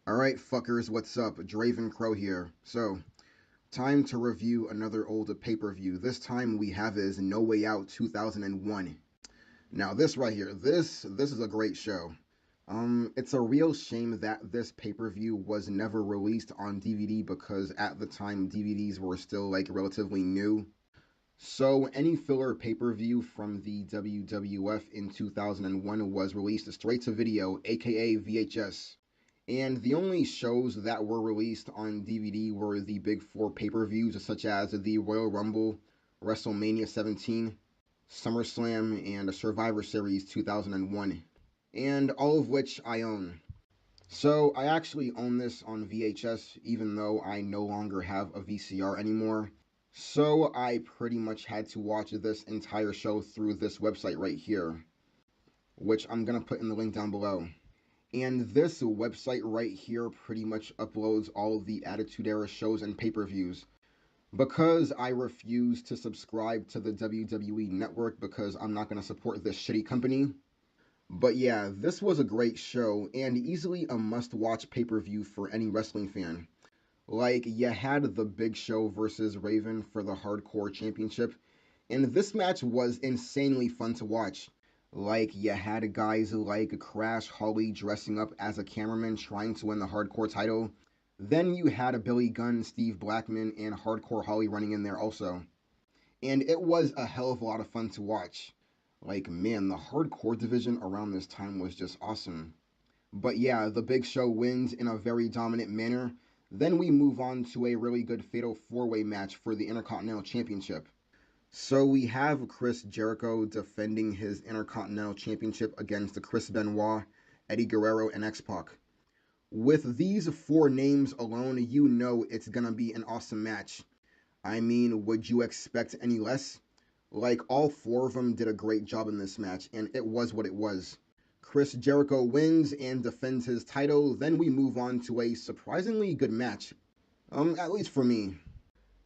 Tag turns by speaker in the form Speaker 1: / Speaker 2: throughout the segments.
Speaker 1: Alright, fuckers, what's up? Draven Crow here. So, time to review another old pay-per-view. This time we have is No Way Out 2001. Now, this right here, this is a great show. It's a real shame that this pay-per-view was never released on DVD because at the time DVDs were still like relatively new. So, any filler pay-per-view from the WWF in 2001 was released straight to video, aka VHS. And the only shows that were released on DVD were the big four pay per views, such as the Royal Rumble, WrestleMania 17, SummerSlam, and Survivor Series 2001, and all of which I own. So I actually own this on VHS, even though I no longer have a VCR anymore. So I pretty much had to watch this entire show through this website right here, which I'm gonna put in the link down below. And this website right here pretty much uploads all of the Attitude Era shows and pay-per-views. Because I refuse to subscribe to the WWE network because I'm not going to support this shitty company. But yeah, this was a great show and easily a must-watch pay-per-view for any wrestling fan. Like, you had the Big Show versus Raven for the Hardcore Championship, and this match was insanely fun to watch. Like, you had guys like Crash Holly dressing up as a cameraman trying to win the Hardcore title. Then you had Billy Gunn, Steve Blackman, and Hardcore Holly running in there also. And it was a hell of a lot of fun to watch. Like, man, the Hardcore division around this time was just awesome. But yeah, the Big Show wins in a very dominant manner. Then we move on to a really good Fatal 4-Way match for the Intercontinental Championship. So we have Chris Jericho defending his Intercontinental Championship against Chris Benoit, Eddie Guerrero, and X-Pac. With these four names alone, you know it's gonna be an awesome match. I mean, would you expect any less? Like, all four of them did a great job in this match, and it was what it was. Chris Jericho wins and defends his title, then we move on to a surprisingly good match. At least for me.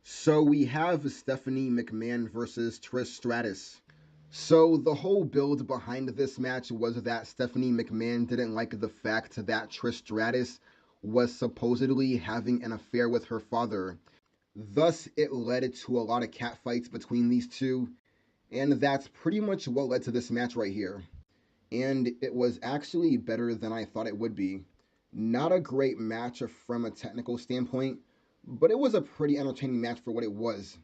Speaker 1: So we have Stephanie McMahon versus Trish Stratus. So the whole build behind this match was that Stephanie McMahon didn't like the fact that Trish Stratus was supposedly having an affair with her father. Thus, it led to a lot of catfights between these two, and that's pretty much what led to this match right here. And it was actually better than I thought it would be. Not a great match from a technical standpoint, but it was a pretty entertaining match for what it was.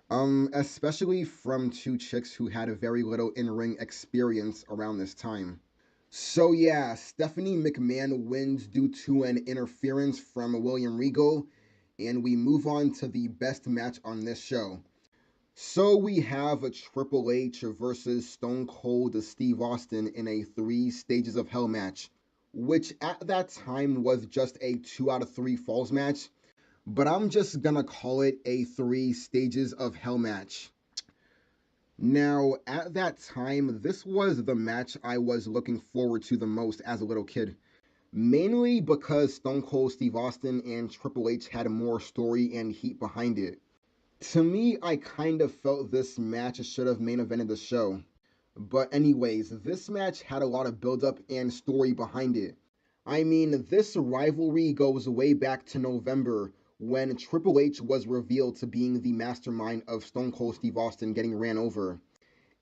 Speaker 1: Especially from two chicks who had a very little in-ring experience around this time. So yeah, Stephanie McMahon wins due to an interference from William Regal, and we move on to the best match on this show. So we have a Triple H versus Stone Cold Steve Austin in a 3 Stages of Hell match, which at that time was just a 2 out of 3 falls match, but I'm just gonna call it a 3 Stages of Hell match. Now, at that time, this was the match I was looking forward to the most as a little kid. Mainly because Stone Cold Steve Austin and Triple H had more story and heat behind it. To me, I kind of felt this match should have main evented the show. But anyways, this match had a lot of build-up and story behind it. I mean, this rivalry goes way back to November when Triple H was revealed to being the mastermind of Stone Cold Steve Austin getting ran over.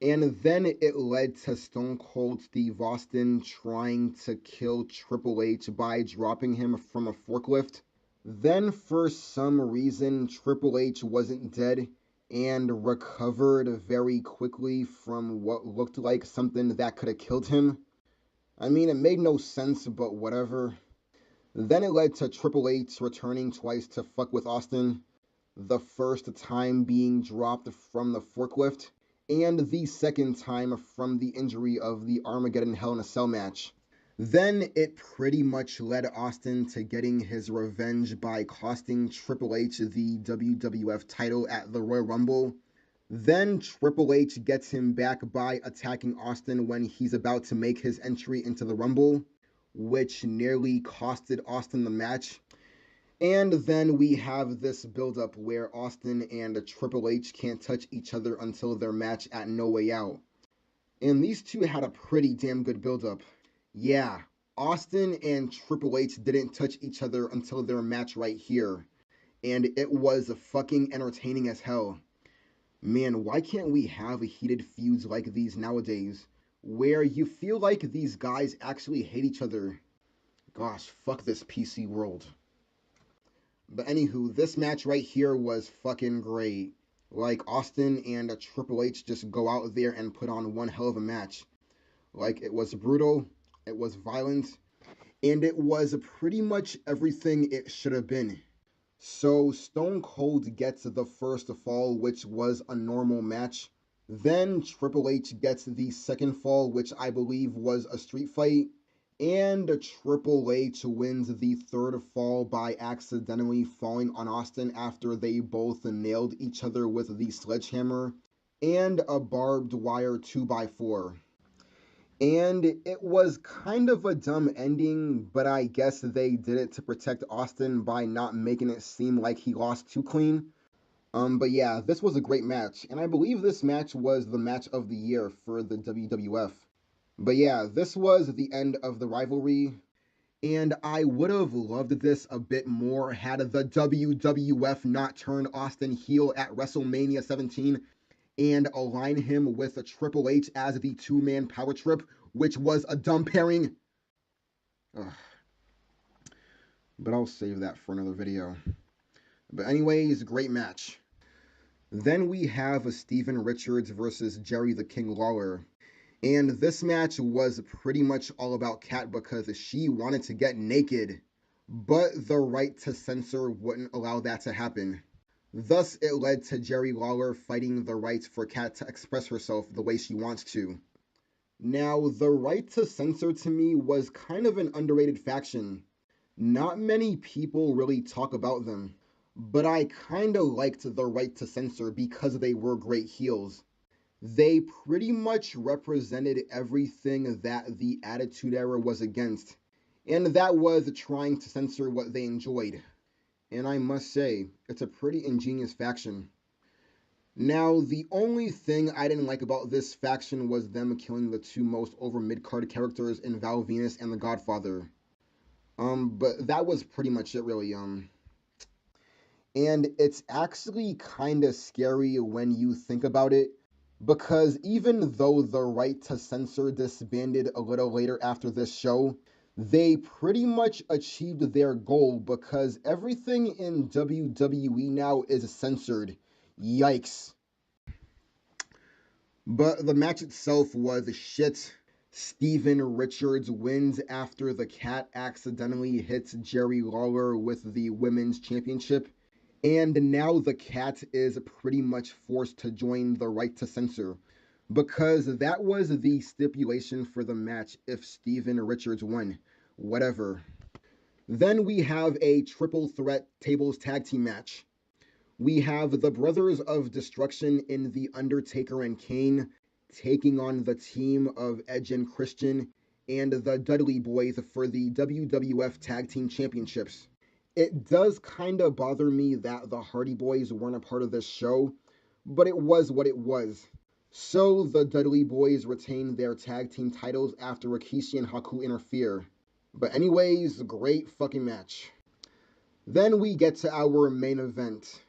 Speaker 1: And then it led to Stone Cold Steve Austin trying to kill Triple H by dropping him from a forklift. Then, for some reason, Triple H wasn't dead and recovered very quickly from what looked like something that could have killed him. I mean, it made no sense, but whatever. Then it led to Triple H returning twice to fuck with Austin, the first time being dropped from the forklift, and the second time from the injury of the Armageddon Hell in a Cell match. Then it pretty much led Austin to getting his revenge by costing Triple H the WWF title at the Royal Rumble. Then Triple H gets him back by attacking Austin when he's about to make his entry into the Rumble, which nearly costed Austin the match. And then we have this build-up where Austin and Triple H can't touch each other until their match at No Way Out. And these two had a pretty damn good build-up. Yeah, Austin and Triple H didn't touch each other until their match right here. And it was fucking entertaining as hell. Man, why can't we have heated feuds like these nowadays? Where you feel like these guys actually hate each other. Gosh, fuck this PC world. But anywho, this match right here was fucking great. Like, Austin and Triple H just go out there and put on one hell of a match. Like, it was brutal, it was violent, and it was pretty much everything it should have been. So, Stone Cold gets the first fall, which was a normal match. Then Triple H gets the second fall, which I believe was a street fight. And Triple H wins the third fall by accidentally falling on Austin after they both nailed each other with the sledgehammer and a barbed wire 2x4. And it was kind of a dumb ending, but I guess they did it to protect Austin by not making it seem like he lost too clean. But yeah, this was a great match, and I believe this match was the match of the year for the WWF. But yeah, this was the end of the rivalry, and I would have loved this a bit more had the WWF not turned Austin heel at WrestleMania 17 and align him with a Triple H as the two-man power trip, which was a dumb pairing. Ugh. But I'll save that for another video. But anyways, great match. Then we have Steven Richards versus Jerry the King Lawler. And this match was pretty much all about Kat because she wanted to get naked. But the right to censor wouldn't allow that to happen. Thus, it led to Jerry Lawler fighting the right for Kat to express herself the way she wants to. Now, the right to censor to me was kind of an underrated faction. Not many people really talk about them, but I kinda liked the right to censor because they were great heels. They pretty much represented everything that the Attitude Era was against, and that was trying to censor what they enjoyed. And I must say, it's a pretty ingenious faction. Now, the only thing I didn't like about this faction was them killing the two most over mid-card characters in Val Venus and The Godfather. But that was pretty much it, really. And it's actually kinda scary when you think about it, because even though the right to censor disbanded a little later after this show, they pretty much achieved their goal because everything in WWE now is censored. Yikes. But the match itself was shit. Steven Richards wins after the Cat accidentally hits Jerry Lawler with the Women's Championship. And now the Cat is pretty much forced to join the right to censor, because that was the stipulation for the match if Steven Richards won. Whatever. Then we have a triple threat tables tag team match. We have the Brothers of Destruction in The Undertaker and Kane taking on the team of Edge and Christian and the Dudley Boys for the WWF Tag Team Championships. It does kind of bother me that the Hardy Boys weren't a part of this show, but it was what it was. So the Dudley Boys retain their tag team titles after Rikishi and Haku interfere. But anyways, great fucking match. Then we get to our main event.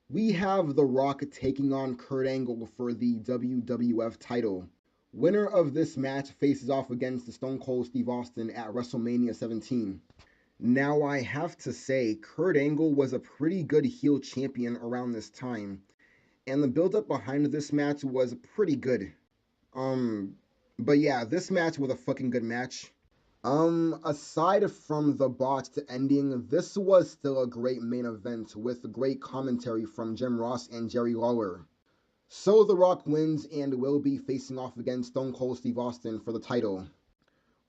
Speaker 1: We have The Rock taking on Kurt Angle for the WWF title. Winner of this match faces off against Stone Cold Steve Austin at WrestleMania 17. Now, I have to say, Kurt Angle was a pretty good heel champion around this time, and the build-up behind this match was pretty good. But yeah, this match was a fucking good match. Aside from the botched ending, this was still a great main event with great commentary from Jim Ross and Jerry Lawler. So The Rock wins and will be facing off against Stone Cold Steve Austin for the title.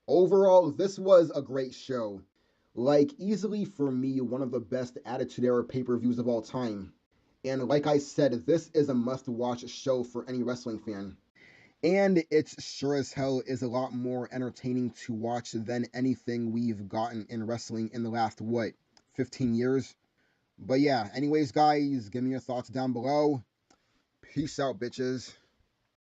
Speaker 1: Overall, this was a great show. Like, easily for me, one of the best Attitude Era pay-per-views of all time. And like I said, this is a must-watch show for any wrestling fan. And it's sure as hell is a lot more entertaining to watch than anything we've gotten in wrestling in the last, 15 years? But yeah, anyways, guys, give me your thoughts down below. Peace out, bitches.